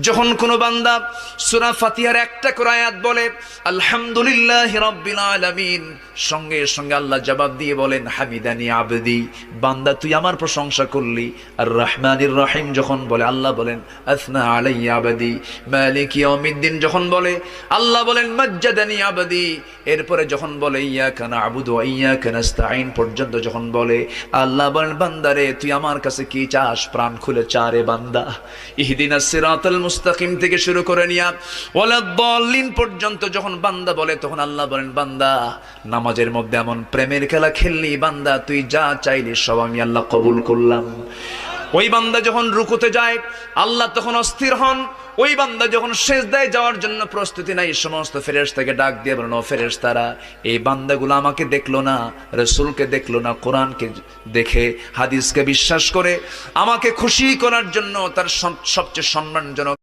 যখন কোনো বান্দা সূরা ফাতিহার একটা করে আয়াত বলে আলহামদুলিল্লাহি রাব্বিল আলামিন, সঙ্গে সঙ্গে আল্লাহ জবাব দিয়ে বলেন হামিদানি আবদি, বান্দা তুই আমার প্রশংসা করলি। আর রহমানির রহিম যখন বলে আল্লাহ বলেন আসনা আলাইয়া আবদি। মালিক ইয়াউমিদ্দিন যখন বলে আল্লাহ বলেন মাজ্জাদানি আবদি। এরপরে যখন বলে ইয়াকা না'বুদু ওয়া ইয়াকা নাস্তাঈন পর্যন্ত যখন বলে আল্লাহ বলেন বান্দারে তুই আমার কাছে কি চাস, প্রাণ খুলে চারে বান্দা। ইহদিনাস সিরাতাল মুস্তাকিম থেকে শুরু করে নিয়া ওয়ালাদ-দাল্লিন পর্যন্ত যখন বান্দা বলে তখন আল্লাহ বলেন বান্দা নামাজের মধ্যে এমন প্রেমের খেলা খেললি বান্দা, তুই যা চাইলি সব আমি আল্লাহ কবুল করলাম। ওই বান্দা যখন রুকুতে যায় আল্লাহ তখন অস্থির হন। ওই বান্দা যখন সিজদায় যাওয়ার জন্য প্রস্তুতি নাই, সমস্ত ফেরেশতাকে ডাক দিয়ে বলেন ও ফেরেশতারা, এই বান্দাগুলো আমাকে দেখলো না, রাসূলকে দেখলো না, কোরআনকে দেখে হাদিসকে বিশ্বাস করে আমাকে খুশি করার জন্য তার সবচেয়ে সম্মানজনক